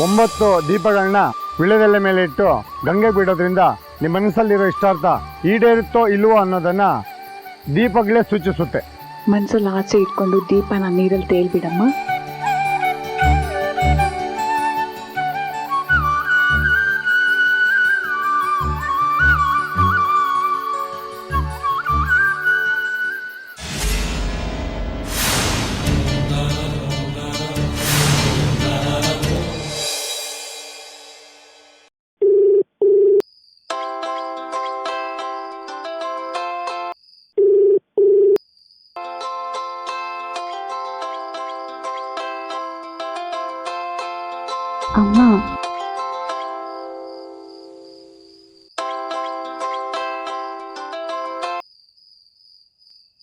9 ದೀಪಗಳನ್ನ ವಿಳ್ಯದೆಲೆ ಮೇಲೆ ಇಟ್ಟು ಗಂಗೆ ಬಿಡೋದ್ರಿಂದ ನಿಮ್ಮ ಮನಸ್ಸಲ್ಲಿರೋ ಇಷ್ಟಾರ್ಥ ಈಡೇರುತ್ತೋ ಇಲ್ವೋ ಅನ್ನೋದನ್ನ ದೀಪಗಳೇ ಸೂಚಿಸುತ್ತೆ. ಮನಸ್ಸಲ್ಲಿ ಆಸೆ ಇಟ್ಕೊಂಡು ದೀಪನ ನೀರಲ್ಲಿ ತೇಲ್ಬಿಡಮ್ಮ. ಅಮ್ಮ,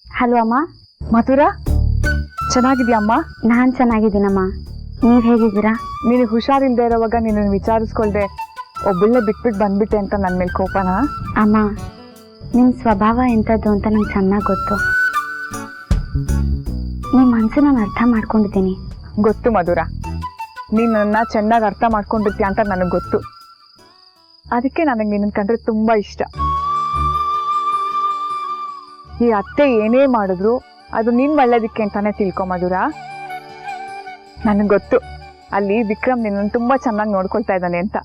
ಹಲೋ ಅಮ್ಮ. ಮಧುರಾ, ಚೆನ್ನಾಗಿದ್ಯಾ ಅಮ್ಮ? ನಾನು ಚೆನ್ನಾಗಿದ್ದೀನಮ್ಮ, ನೀವು ಹೇಗಿದ್ದೀರಾ? ನೀನು ಹುಷಾರಿಲ್ದೇ ಇರೋವಾಗ ನಿನ್ನನ್ನು ವಿಚಾರಿಸ್ಕೊಳ್ದೆ ಒಬ್ಬಳನ್ನೇ ಬಿಟ್ಬಿಟ್ಟು ಬಂದ್ಬಿಟ್ಟೆ ಅಂತ ನನ್ನ ಮೇಲೆ ಕೋಪನಾ? ಅಮ್ಮ, ನಿಮ್ಮ ಸ್ವಭಾವ ಎಂಥದ್ದು ಅಂತ ನಂಗೆ ಚೆನ್ನಾಗಿ ಗೊತ್ತು. ನಿಮ್ಮ ಮನಸ್ಸು ನಾನು ಅರ್ಥ ಮಾಡ್ಕೊಂಡಿದ್ದೀನಿ. ಗೊತ್ತು ಮಧುರಾ, ನೀನು ನನ್ನ ಚೆನ್ನಾಗಿ ಅರ್ಥ ಮಾಡ್ಕೊಂಡಿರ್ತೀಯ ಅಂತ ನನಗೆ ಗೊತ್ತು. ಅದಕ್ಕೆ ನನಗೆ ನಿನ್ನ ಕಂಡ್ರೆ ತುಂಬ ಇಷ್ಟ. ಈ ಅತ್ತೆ ಏನೇ ಮಾಡಿದ್ರು ಅದು ನಿನ್ನ ಒಳ್ಳೇದಕ್ಕೆ ಅಂತಾನೆ ತಿಳ್ಕೊ ಮಧುರಾ. ನನಗೆ ಗೊತ್ತು ಅಲ್ಲಿ ವಿಕ್ರಮ್ ನಿನ್ನನ್ನು ತುಂಬ ಚೆನ್ನಾಗಿ ನೋಡ್ಕೊಳ್ತಾ ಇದ್ದಾನೆ ಅಂತ.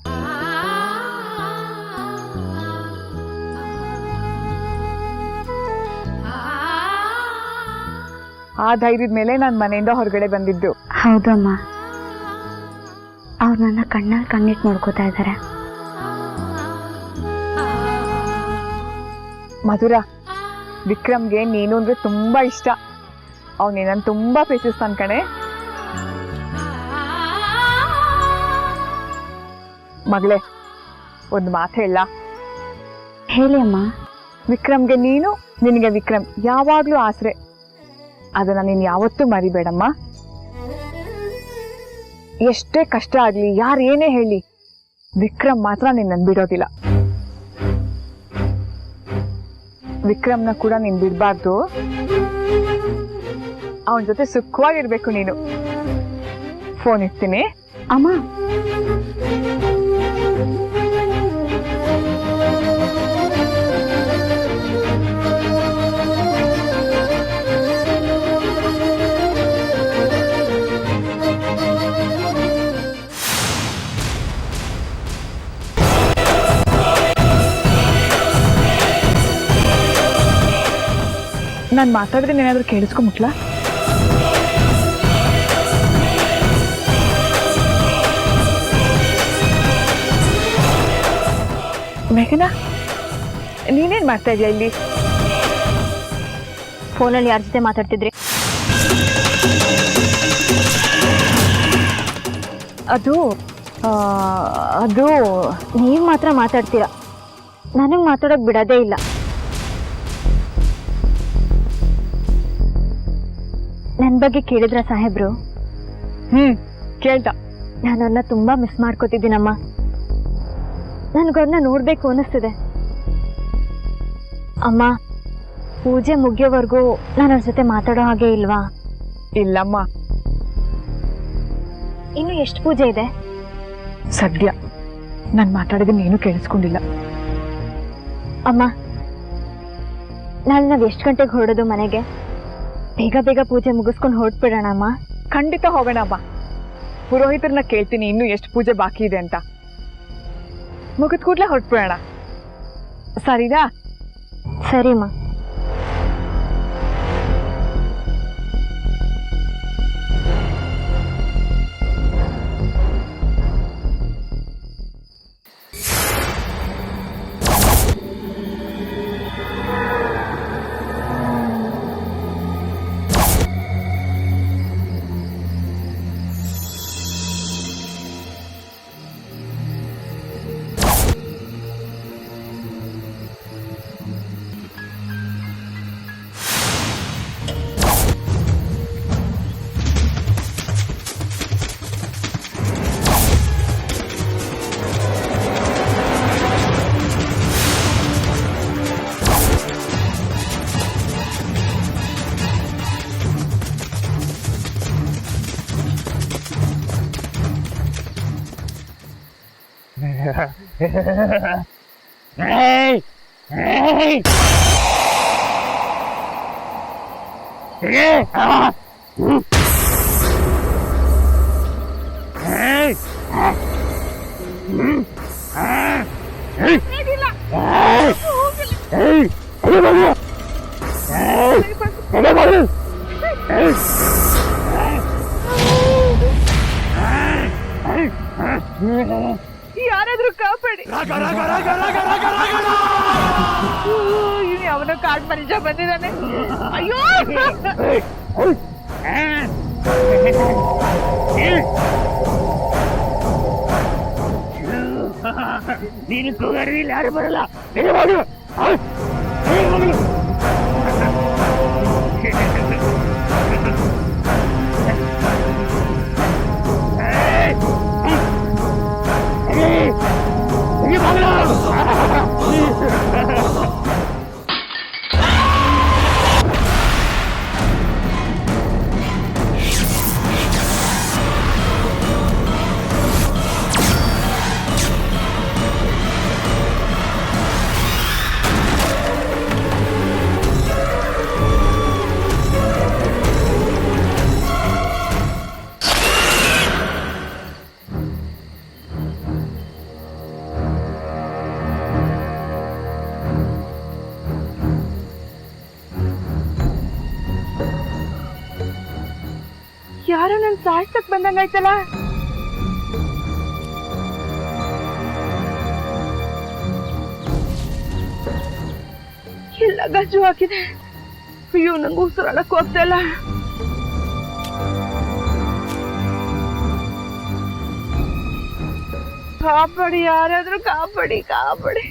ಆ ಧೈರ್ಯದ ಮೇಲೆ ನಾನು ಮನೆಯಿಂದ ಹೊರಗಡೆ ಬಂದಿದ್ದು. ಹೌದು ಅಮ್ಮ, ಅವ್ರು ನನ್ನ ಕಣ್ಣಲ್ಲಿ ಕಣ್ಣಿಟ್ಟು ನೋಡ್ಕೋತಾ ಇದ್ದಾರೆ. ಮಧುರಾ, ವಿಕ್ರಮ್ಗೆ ನೀನು ಅಂದ್ರೆ ತುಂಬಾ ಇಷ್ಟ. ಅವ್ನು ನಿನ್ನನ್ನು ತುಂಬಾ ಪ್ರೀತಿಸ್ತಾನೆ ಕಣೆ. ಮಗಳೇ, ಒಂದು ಮಾತು ಹೇಳ. ಹೇಳಿ ಅಮ್ಮ. ವಿಕ್ರಮ್ಗೆ ನೀನು, ನಿನಗೆ ವಿಕ್ರಮ್ ಯಾವಾಗ್ಲೂ ಆಸರೆ. ಅದನ್ನ ನೀನು ಯಾವತ್ತೂ ಮರಿಬೇಡಮ್ಮ. ಎಷ್ಟೇ ಕಷ್ಟ ಆಗ್ಲಿ, ಯಾರು ಏನೇ ಹೇಳಿ, ವಿಕ್ರಮ್ ಮಾತ್ರ ನಿನ್ನನ್ನು ಬಿಡೋದಿಲ್ಲ. ವಿಕ್ರಮ್ನ ಕೂಡ ನೀನು ಬಿಡಬಾರ್ದು. ಅವನ ಜೊತೆ ಸುಖವಾಗಿರ್ಬೇಕು ನೀನು. ಫೋನ್ ಇಡ್ತೀನಿ ಅಮ್ಮ. ನಾನು ಮಾತಾಡಿದ್ರೆ ಏನಾದರೂ ಕೇಳಿಸ್ಕೊಂಬಿಟ್ಲಾ? ಮೇಘನಾ, ನೀನೇನ್ ಮಾಡ್ತಾ ಇದೀಯ ಇಲ್ಲಿ? ಫೋನಲ್ಲಿ ಯಾರ ಜೊತೆ ಮಾತಾಡ್ತಿದ್ರಿ? ಅದು ಅದು ನೀವು ಮಾತ್ರ ಮಾತಾಡ್ತೀರಾ, ನನಗೆ ಮಾತಾಡೋಕೆ ಬಿಡೋದೇ ಇಲ್ಲ. ನನ್ನ ಬಗ್ಗೆ ಕೇಳಿದ್ರ ಸಾಹೇಬ್ರು? ಕೇಳ್ದ. ನಾನು ಅವ್ರನ್ನ ತುಂಬಾ ಮಿಸ್ ಮಾಡ್ಕೋತಿದ್ದೀನಮ್ಮ. ನನಗವ್ರನ್ನ ನೋಡ್ಬೇಕು ಅನ್ನಿಸ್ತಿದೆ. ಅಮ್ಮ, ಪೂಜೆ ಮುಗಿಯೋವರೆಗೂ ನಾನು ಅವ್ರ ಜೊತೆ ಮಾತಾಡೋ ಹಾಗೆ ಇಲ್ವಾ? ಇಲ್ಲಮ್ಮ. ಇನ್ನು ಎಷ್ಟು ಪೂಜೆ ಇದೆ? ಸದ್ಯ ನಾನು ಮಾತಾಡಿದ್ರೆ ನೀನು ಕೇಳಿಸ್ಕೊಂಡಿಲ್ಲ. ಅಮ್ಮ, ನಾಳೆ ನಾವು ಎಷ್ಟು ಗಂಟೆಗೆ ಹೊರಡೋದು ಮನೆಗೆ? ಬೇಗ ಬೇಗ ಪೂಜೆ ಮುಗಿಸ್ಕೊಂಡು ಹೊರಟ್ಬಿಡೋಣ ಅಮ್ಮ. ಖಂಡಿತ ಹೋಗೋಣ ಅಮ್ಮ. ಪುರೋಹಿತರನ್ನ ಕೇಳ್ತೀನಿ ಇನ್ನು ಎಷ್ಟು ಪೂಜೆ ಬಾಕಿ ಇದೆ ಅಂತ. ಮುಗಿದ ಕೂಡಲೇ ಹೊರಟ್ಬಿಡೋಣ, ಸರಿನಾ? ಸರಿಮ್ಮ. ಯಾರಾದ್ರೂ ಕಾಪಾಡಿ. ಅವನ ಕಾಡ್ ಮನುಷ್ಯ ಬಂದಿದ್ದಾನೆ. ಅಯ್ಯೋ ನೀನು ಕೂಗಾಡಿ ಇಲ್ಲಿ ಯಾರು ಬರಲ್ಲ. ಯಾರೋ ನನ್ ಸಾಯ್ಸಕ್ ಬಂದಂಗಾಯ್ತಲ್ಲ. ಎಲ್ಲ ಗಜ್ಜು ಹಾಕಿದೆ. ಅಯ್ಯೋ ನಂಗೆ ಉಸಿರಾಡಕ್ ಹೋಗ್ತಾ ಇಲ್ಲ. ಕಾಪಾಡಿ, ಯಾರಾದ್ರೂ ಕಾಪಾಡಿ ಕಾಪಾಡಿ.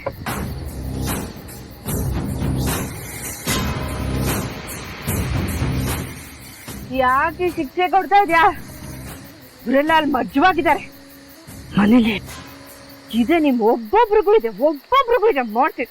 ಯಾಕೆ ಶಿಕ್ಷೆ ಕೊಡ್ತಾ ಇದ್ಯಾ? ಇವರೆಲ್ಲ ಅಲ್ಲಿ ಮಜ್ಜವಾಗಿದ್ದಾರೆ ಮನೇಲಿ. ಇದೆ ನಿಮ್ ಒಬ್ಬೊಬ್ರಿಗೂ ಇದೆ ಮಾಡ್ತೀನಿ.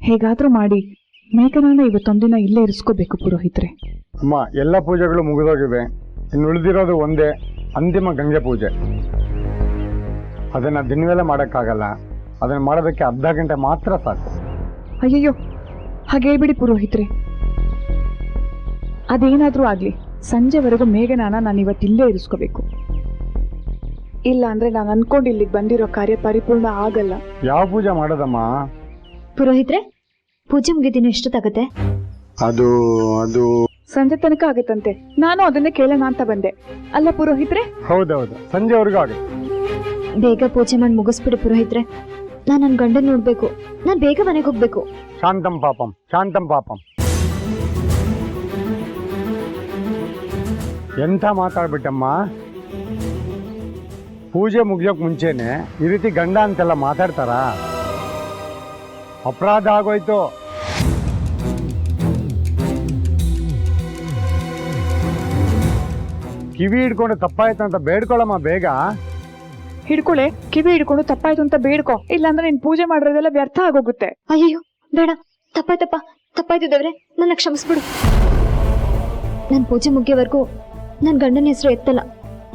ಹೇಗಾದ್ರೂ ಮಾಡಿ ಮೇಘನಾನ ಇವತ್ತೊಂದಿನ ಇಲ್ಲೇ ಇರಿಸ್ಕೋಬೇಕು ಪುರೋಹಿತ್ರೆ. ಅಮ್ಮ, ಎಲ್ಲ ಪೂಜೆಗಳು ಮುಗಿದೋಗಿವೆ. ಇನ್ನು ಉಳಿದಿರೋದು ಒಂದೇ ಅಂತಿಮ ಗಂಗೆ ಪೂಜೆ. ಅದನ್ನ ದಿನವೆಲ್ಲ ಮಾಡೋಕ್ಕಾಗಲ್ಲ. ಅದನ್ನ ಮಾಡೋದಕ್ಕೆ ಅರ್ಧ ಗಂಟೆ ಮಾತ್ರ ಸಾಕು. ಅಯ್ಯಯ್ಯೋ, ಹಾಗೆ ಹೇಳ್ಬಿಡಿ ಪುರೋಹಿತ್ರೆ. ಅದೇನಾದ್ರೂ ಆಗ್ಲಿ, ಸಂಜೆವರೆಗೂ ಮೇಘನಾನ ನಾನು ಇವತ್ತಿಲ್ಲೇ ಇರಿಸ್ಕೋಬೇಕು. ಇಲ್ಲ ಅಂದ್ರೆ ನಾನು ಅನ್ಕೊಂಡು ಇಲ್ಲಿಗೆ ಬಂದಿರೋ ಕಾರ್ಯ ಪರಿಪೂರ್ಣ ಆಗಲ್ಲ. ಯಾವ ಪೂಜೆ ಮಾಡೋದಮ್ಮ? ಪುರೋಹಿತ್ರೆ, ಪೂಜೆ ಮುಗಿದಿನ ಎಷ್ಟೊತ್ತಾಗತ್ತೆ? ಅದು ಅದು ಸಂಜೆ ತನಕ ಆಗುತ್ತಂತೆ. ನಾನು ಅದನ್ನೇ ಕೇಳೋಣ ಅಂತ ಬಂದೆ. ಅಲ್ಲ ಪುರೋಹಿತ್ರೆ? ಹೌದೌದು, ಸಂಜೆವರೆಗೂ ಆಗುತ್ತೆ. ಬೇಗ ಪೂಜೆ ಮಾಡಿ ಮುಗಿಸ್ಬಿಡಿ ಪುರೋಹಿತ್ರೆ. ನಾನು ನನ್ನ ಗಂಡನ್ ನೋಡ್ಬೇಕು. ನಾನು ಬೇಗ ಮನೆಗೆ ಹೋಗ್ಬೇಕು. ಶಾಂತಂ ಪಾಪಂ, ಶಾಂತಂ ಪಾಪಂ. ಎಂಥ ಮಾತಾಡ್ಬಿಟ್ಟಮ್ಮ. ಪೂಜೆ ಮುಗಿಯೋಕ್ ಮುಂಚೆನೆ ಈ ರೀತಿ ಗಂಡ ಅಂತೆಲ್ಲ ಮಾತಾಡ್ತಾರ? ಅಪರಾಧ ಆಗೋಯ್ತು. ಕಿವಿ ಹಿಡ್ಕೊಂಡು ತಪ್ಪಾಯ್ತು ಅಂತ ಬೇಡ್ಕೊಳಮ್ಮ ಬೇಗ. ಹಿಡ್ಕೊಳೆ, ಕಿವಿ ಹಿಡ್ಕೊಂಡು ತಪ್ಪಾಯ್ತು ಅಂತ ಬೇಡ್ಕೊ. ಇಲ್ಲಾಂದ್ರೆ ನೀನ್ ಪೂಜೆ ಮಾಡಿರೋದೆಲ್ಲ ವ್ಯರ್ಥ ಆಗೋಗುತ್ತೆ. ಅಯ್ಯೋ ಬೇಡ, ತಪ್ಪಾಯ್ತು ದೇವ್ರೆ, ನನ್ನ ಕ್ಷಮಿಸ್ಬಿಡು. ನನ್ನ ಪೂಜೆ ಮುಗಿಯೋವರೆಗೂ ನನ್ನ ಗಂಡನ ಹೆಸರು ಎತ್ತಲ್ಲ,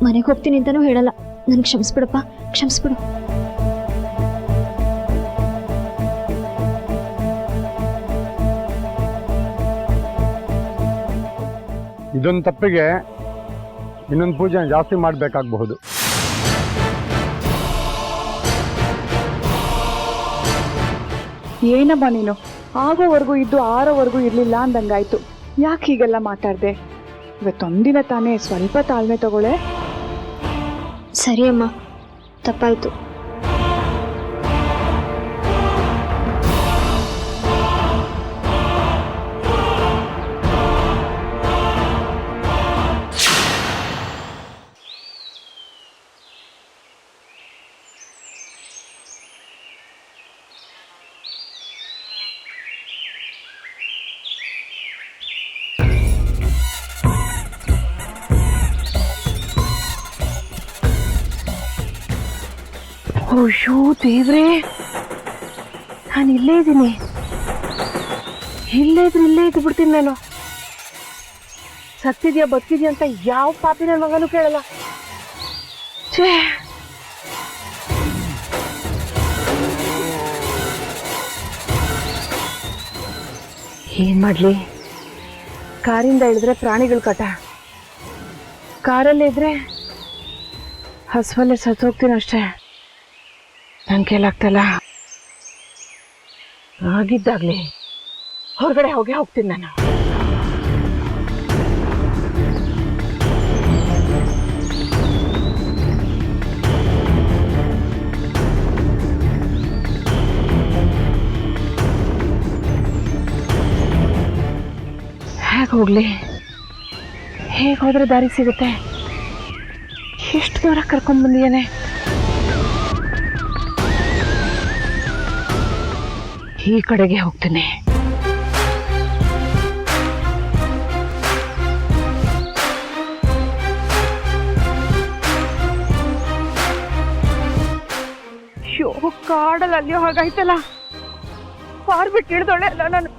ಮನೆಗೆ ಹೋಗ್ತೀನಿ ಅಂತಾನೂ ಹೇಳಲ್ಲ. ನನ್ ಕ್ಷಮಿಸ್ಬಿಡಪ್ಪ, ಕ್ಷಮಿಸ್ಬಿಡು. ಇದೊಂದು ತಪ್ಪಿಗೆ ಇನ್ನೊಂದು ಪೂಜೆ ಜಾಸ್ತಿ ಮಾಡಬೇಕಾಗಬಹುದು. ಏನಮ್ಮ ನೀನು ಆಗೋವರೆಗೂ ಇದ್ದು ಆರೋವರೆಗೂ ಇರ್ಲಿಲ್ಲ ಅಂದಂಗಾಯ್ತು. ಯಾಕೆ ಹೀಗೆಲ್ಲ ಮಾತಾಡ್ದೆ? ಇವತ್ತೊಂದಿನ ತಾನೇ, ಸ್ವಲ್ಪ ತಾಳ್ಮೆ ತಗೊಳ್ಳೆ. ಸರಿ ಅಮ್ಮ, ತಪ್ಪಾಯ್ತು. ಅಯ್ಯೋ ದೇವ್ರೆ, ನಾನು ಇಲ್ಲೇ ಇದ್ದೀನಿ, ಇಲ್ಲೇ ಇದ್ದು ಬಿಡ್ತೀನಿ ನಾನು. ಸತ್ತಿದ್ಯಾ ಬದುಕಿದ್ಯಾ ಅಂತ ಯಾವ ಪಾಪಿ ನನ್ನ ಮಗನೂ ಕೇಳಲ್ಲ. ಛೇ, ಏನ್ ಮಾಡ್ಲಿ? ಕಾರಿಂದ ಇಳಿದ್ರೆ ಪ್ರಾಣಿಗಳ ಕಟ, ಕಾರಲ್ಲೇ ಇದ್ರೆ ಹಸುವಲ್ಲೇ ಸತ್ತೋಗ್ತೀನಿ ಅಷ್ಟೇ. ನನ್ ಕೈಲಾಗ್ತಲ್ಲ. ಆಗಿದ್ದಾಗ್ಲಿ ಹೊರಗಡೆ ಹೋಗ್ತೀನಿ ನಾನು. ಹೇಗೆ ಹೋಗ್ಲಿ? ಹೇಗೆ ಹೋದ್ರೆ ದಾರಿ ಸಿಗುತ್ತೆ? ಎಷ್ಟು ದೂರ ಕರ್ಕೊಂಡ್ ಬಂದಿಯಾನೆ. ಈ ಕಡೆಗೆ ಹೋಗ್ತೀನಿ. ಅಯ್ಯೋ, ಕಾಡಲ್ಲಿ ಅಲ್ಲಿಯೋ ಹಾಗಾಯ್ತಲ್ಲ. ಕಾರ್ ಬಿಟ್ಟು ಹಿಡ್ದೊಳೆ ಅಲ್ಲ ನಾನು.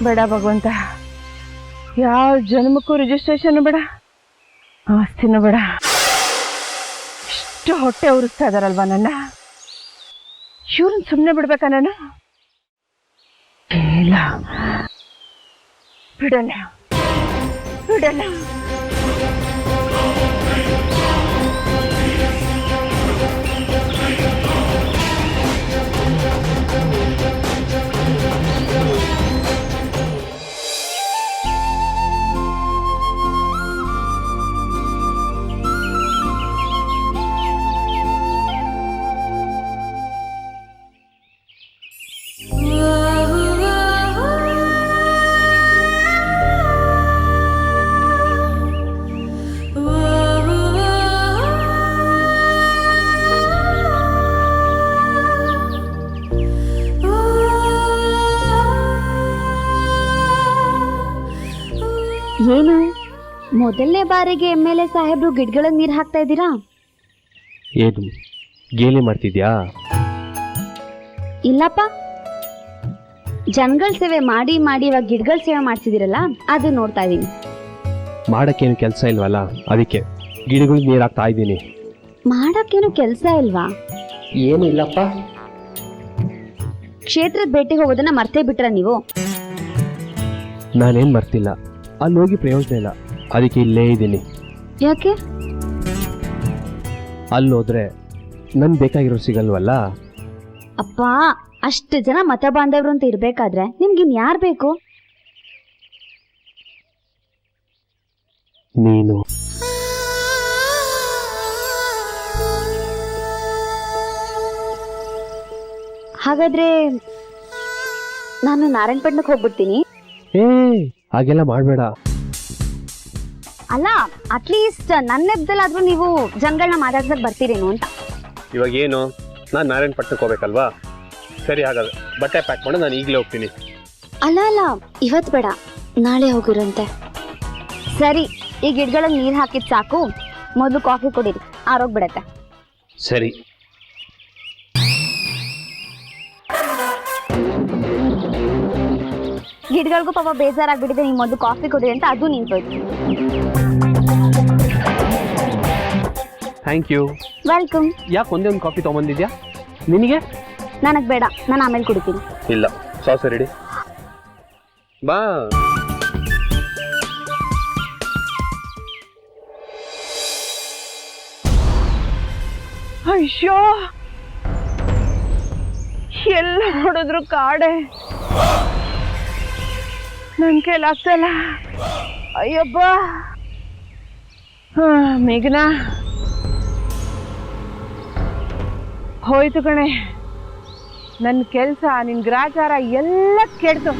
ಬೇಡ ಭಗವಂತ, ಯಾವ ಜನ್ಮಕ್ಕೂ ರಿಜಿಸ್ಟ್ರೇಷನ್ ಬೇಡ, ಆಸ್ತಿನೂ ಬೇಡ. ಇಷ್ಟು ಹೊಟ್ಟೆ ಉರಿಸ್ತಾ ಇದಾರಲ್ವಾ ನನ್ನ. ಇವ್ರನ್ನ ಸುಮ್ಮನೆ ಬಿಡ್ಬೇಕಾ ನಾನು? ಇಲ್ಲ, ಬಿಡಲ್ಲ. ಏನು ಮೊದಲನೇ ಬಾರಿಗೆ MLA ಸಾಹೇಬ್ರು ಗಿಡಗಳಿಗೆ ನೀರು ಹಾಕ್ತಾ ಇದ್ದೀರಾ? ಏನು ಗೇಲಿ ಮಾಡ್ತಿದ್ಯಾ? ಇಲ್ಲಪ್ಪ, ಜನಗಳ ಸೇವೆ ಮಾಡಿ ಇವಾಗ ಗಿಡಗಳ ಸೇವೆ ಮಾಡ್ತಿದ್ದೀರಲ್ಲ, ಅದು ನೋಡ್ತಾ ಇದ್ದೀನಿ. ಮಾಡಕ್ಕೇನು ಕೆಲಸ ಇಲ್ವಲ್ಲ, ಅದಕ್ಕೆ ಗಿಡಗಳಿಗೆ ನೀರು ಹಾಕ್ತಾ ಇದ್ದೀನಿ. ಮಾಡಕ್ಕೇನು ಕೆಲಸ ಇಲ್ವಾ? ಏನು ಇಲ್ಲಪ್ಪ. ಕ್ಷೇತ್ರದ ಭೇಟಿಗೆ ಹೋಗೋದನ್ನ ಮರ್ತೇ ಬಿಟ್ರ ನೀವು? ನಾನೇನು ಮರ್ತಿಲ್ಲ, ಅಲ್ಲಿ ಹೋಗಿ ಪ್ರಯೋಜನ ಇಲ್ಲ, ಅದಕ್ಕೆ ಇಲ್ಲೇ ಇದ್ದೀನಿ. ಯಾಕೆ? ಅಲ್ಲಿ ಹೋದ್ರೆ ನನ್ ಬೇಕಾಗಿರೋ ಸಿಗಲ್ವಲ್ಲ. ಅಪ್ಪ, ಅಷ್ಟು ಜನ ಮತ ಬಾಂಧವರು ಅಂತ ಇರ್ಬೇಕಾದ್ರೆ ನಿಮ್ಗಿನ್ ಯಾರು ಬೇಕು? ನೀನು. ಹಾಗಾದ್ರೆ ನಾನು ನಾರಾಯಣಪಟ್ಟಣಕ್ಕೆ ಹೋಗ್ಬಿಡ್ತೀನಿ. ಹಾಗೆಲ್ಲ ಮಾಡಬೇಡ. ಅಲ್ಲ, ಅಟ್ಲೀಸ್ಟ್ ನನ್ನ ನೆಪದಲ್ಲಾದ್ರೂ ನೀವು ಜನಗಳನ್ನ ಮಾತಾಡ್ಸಕ್ ಬರ್ತೀರೇನು ಅಂತ. ಇವಾಗ ಏನು, ನಾನು ನಾರಾಯಣಪಟ್ಟಣಕ್ಕೆ ಹೋಗ್ಬೇಕಲ್ವಾ? ಸರಿ, ಹಾಗಾದ್ರೆ ಬಟ್ಟೆ ಪ್ಯಾಕ್ ಮಾಡಿ ನಾನು ಈಗಲೇ ಹೋಗ್ತೀನಿ. ಅಲ್ಲ, ಇವತ್ತು ಬೇಡ, ನಾಳೆ ಹೋಗಿರಂತೆ. ಸರಿ, ಈ ಗಿಡಗಳಿಗೆ ನೀರು ಹಾಕಿದ್ ಸಾಕು, ಮೊದಲು ಕಾಫಿ ಕುಡೀರಿ, ಆರೋಗ್ಬಿಡತ್ತೆ. ಸರಿ. ಗಿಡಗಳಿಗೂ ಪಾಪ ಬೇಜಾರಾಗ್ಬಿಟ್ಟಿದೆ, ನೀವು ಮೊದಲು ಕಾಫಿ ಕುಡೀರಿ ಅಂತ ಅದು ನಿಂತೋಯ್ತು. Thank you. ವೆಲ್ಕಮ್. ಯಾಕೆ ಒಂದೇ ಒಂದು ಕಾಫಿ ತೊಗೊಂಬಂದಿದ್ಯಾ? ನಿನಗೆ? ನನಗೆ ಬೇಡ, ನಾನು ಆಮೇಲೆ ಕುಡಿತೀನಿ. ಇಲ್ಲ, ಸಾಸ್ ರೆಡಿ. ಬಾ. ಅಯ್ಯೋ, ಎಲ್ಲ ನೋಡಿದ್ರು ಕಾಡೆ, ನನ್ ಕೈಲಾಗ್ತಲ್ಲ. ಅಯ್ಯಬ್ಬ. ಮೇಘನಾ, ಹೋಯ್ತು ಕಣೆ ನನ್ನ ಕೆಲಸ, ನಿನ್ ಗ್ರಾಚಾರ ಎಲ್ಲ ಕೆಡ್ತು.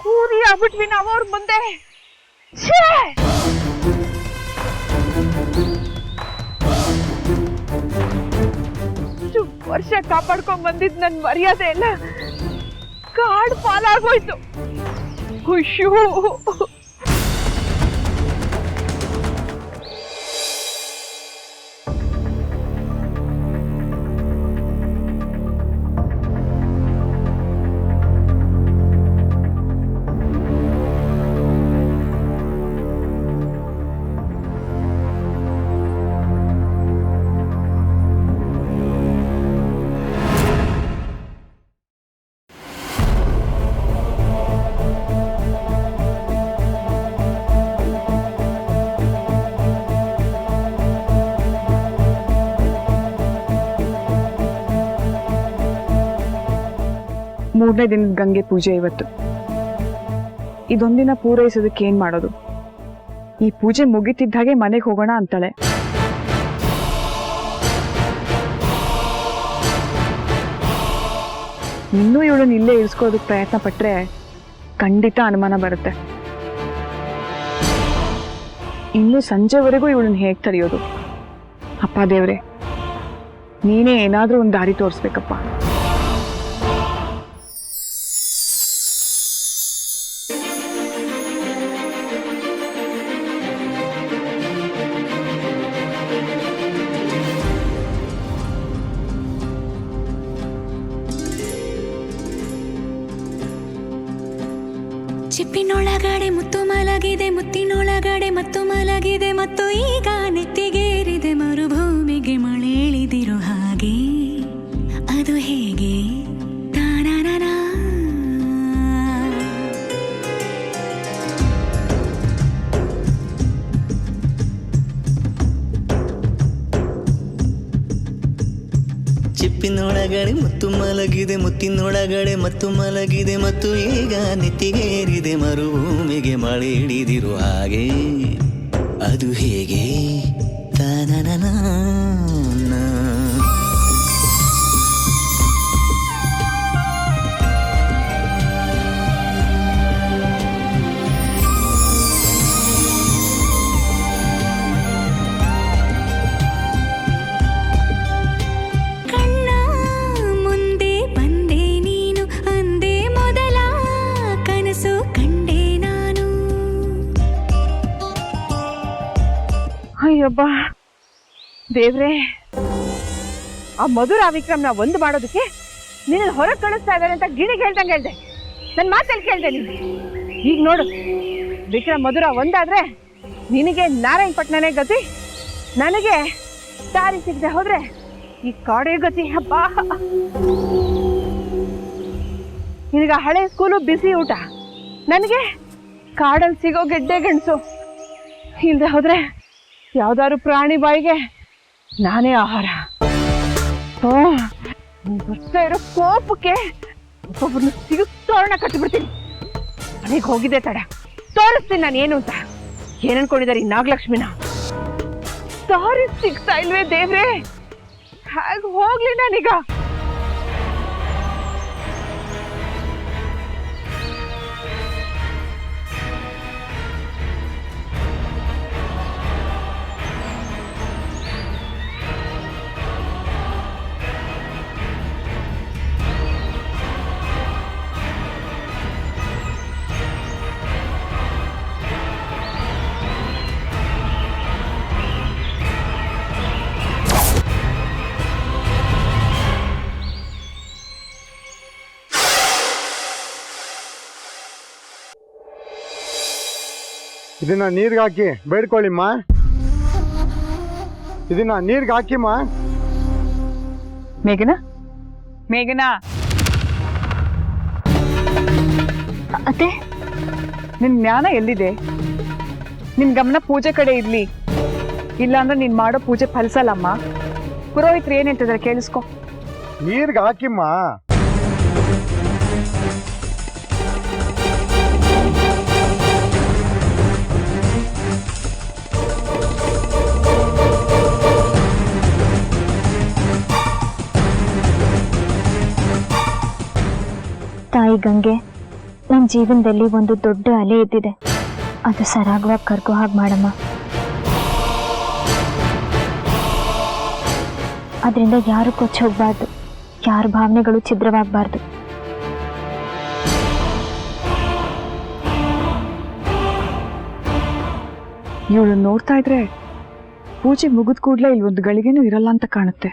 ಕೂರಿ ಆಗ್ಬಿಟ್ವಿ ನಾವು ಅವ್ರ ಮುಂದೆ. ವರ್ಷ ಕಾಪಾಡ್ಕೊಂಡ್ ಬಂದಿದ್ ನನ್ ಮರ್ಯಾದೆ ಎಲ್ಲ ಕಾಡ್ ಪಾಲಾಗೋಯ್ತು. ಖುಷು ಮೂರನೇ ದಿನದ ಗಂಗೆ ಪೂಜೆ ಇವತ್ತು. ಇದೊಂದಿನ ಪೂರೈಸೋದಕ್ಕೆ ಏನ್ ಮಾಡೋದು? ಈ ಪೂಜೆ ಮುಗಿತಿದ್ದ ಹಾಗೆ ಮನೆಗೆ ಹೋಗೋಣ ಅಂತಾಳೆ. ಇನ್ನೂ ಇವಳನ್ನ ಇಲ್ಲೇ ಇರಿಸ್ಕೊಳ್ಳೋದಕ್ಕೆ ಪ್ರಯತ್ನ ಪಟ್ರೆ ಖಂಡಿತ ಅನುಮಾನ ಬರುತ್ತೆ. ಇನ್ನು ಸಂಜೆವರೆಗೂ ಇವಳನ್ನ ಹೇಗೆ ತಡೆಯೋದು? ಅಪ್ಪ ದೇವ್ರೆ, ನೀನೇ ಏನಾದ್ರೂ ಒಂದು ದಾರಿ ತೋರಿಸ್ಬೇಕಪ್ಪ. ಚಿಪ್ಪಿನೊಳಗಡೆ ಮುತ್ತು ಮಲಗಿದೆ, ಮುತ್ತಿನೊಳಗಡೆ ಮತ್ತು ಮಲಗಿದೆ, ಮತ್ತು ಈಗ ನೆತ್ತಿಗೇರಿದೆ ಮರುಭೂಮಿಗೆ ಮಳೆ ಇಳಿದಿರೋ ಹಾಗೆ. ಅದು ಹೇಗೆ? ತಾನಾನಾ ಚಿಪ್ಪಿನೊಳಗಡೆ ಮುತ್ತು ಮಲಗಿದೆ, ಮುತ್ತಿನೊಳಗಡೆ ಮತ್ತು ಮಲಗಿದೆ, ಮತ್ತು ಈಗ ನೆತ್ತಿಗೇರಿದೆ ಮರುಭೂಮಿಗೆ ಮಳೆ ಹಿಡಿದಿರೋ ಹಾಗೆ. ಅದು ಹೇಗೆ? ತಾನನನಾ ಅಯ್ಯಬ್ಬಾ ದೇವ್ರೆ, ಆ ಮಧುರ ವಿಕ್ರಮ್ನ ಒಂದು ಮಾಡೋದಕ್ಕೆ ನಿನ್ನ ಹೊರಗೆ ಕಳಿಸ್ತಾ ಇದ್ದಾರೆ ಅಂತ ಗಿಣಿಗೆ ಹೇಳ್ದಂಗೆ ಹೇಳ್ದೆ. ನನ್ನ ಮಾತಲ್ಲಿ ಕೇಳ್ದೆ ನೀನು. ಈಗ ನೋಡು, ವಿಕ್ರಮ್ ಮಧುರ ಒಂದಾದ್ರೆ ನಿನಗೆ ನಾರಾಯಣಪಟ್ಟಣನೇ ಗತಿ, ನನಗೆ ದಾರಿ ಸಿಗದೆ ಹೋದ್ರೆ ಈ ಕಾಡೇ ಗತಿ. ಹಬ್ಬ, ನಿನಗ ಹಳೆ ಸ್ಕೂಲು ಬಿಸಿ ಊಟ, ನನಗೆ ಕಾಡಲ್ಲಿ ಸಿಗೋ ಗೆಡ್ಡೆ ಗಂಡಸು. ಇಲ್ಲದೆ ಹೋದ್ರೆ ಯಾವ್ದಾದ್ರು ಪ್ರಾಣಿ ಬಾಯಿಗೆ ನಾನೇ ಆಹಾರ. ಬರ್ತಾ ಇರೋ ಕೋಪಕ್ಕೆ ಒಬ್ಬೊಬ್ಬರನ್ನ ಸಿಗುತ್ತೋರಣ ಕಟ್ಟಿಬಿಡ್ತೀನಿ. ಮನೆಗೆ ಹೋಗಿದ್ದೆ ತಡ, ತೋರಿಸ್ತೀನಿ ನಾನು ಏನು ಅಂತ. ಏನ್ ಅನ್ಕೊಂಡಿದ್ದಾರೆ ಈ ನಾಗಲಕ್ಷ್ಮಿನ? ದಾರಿ ಸಿಗ್ತಾ ಇಲ್ವೇ ದೇವ್ರೆ, ಹಾಗ ಹೋಗ್ಲಿ ನಾನೀಗ? ಇದನ್ನ ನೀರ್ಗೆ ಹಾಕಿ ಬೇಡ್ಕೊಳ್ಳಿಮ್ಮ. ಇದನ್ನ ನೀರ್ಗೆ ಹಾಕಿಮ್ಮ. ಮೇಘನಾ, ಮೇಘನಾ, ಅತ್ತೆ, ನಿನ್ ಜ್ಞಾನ ಎಲ್ಲಿದೆ? ನಿನ್ ಗಮನ ಪೂಜೆ ಕಡೆ ಇರ್ಲಿ, ಇಲ್ಲ ಅಂದ್ರೆ ನೀನ್ ಮಾಡೋ ಪೂಜೆ ಫಲಿಸಲ್ಲಮ್ಮ. ಪುರೋಹಿತರು ಏನ್ ಹೇಳ್ತಿದಾರೆ ಕೇಳಿಸ್ಕೊ. ನೀರ್ಗೆ ಹಾಕಿಮ್ಮ. ತಾಯಿ ಗಂಗೆ, ನನ್ನ ಜೀವನದಲ್ಲಿ ಒಂದು ದೊಡ್ಡ ಅಲೆ ಎದ್ದಿದೆ. ಅದು ಸರಾಗವಾಗಿ ಕರ್ಕೋ ಹಾಗೆ ಮಾಡಮ್ಮ. ಅದರಿಂದ ಯಾರು ಕೊಚ್ಚ ಹೋಗ್ಬಾರ್ದು. ಯಾರ ಭಾವನೆಗಳು ಛಿದ್ರವಾಗಬಾರ್ದು. ಇವಳು ನೋಡ್ತಾ ಇದ್ರೆ ಪೂಜೆ ಮುಗಿದ ಕೂಡಲೇ ಇಲ್ಲಿ ಒಂದು ಗಳಿಗೆನೂ ಇರಲ್ಲ ಅಂತ ಕಾಣುತ್ತೆ.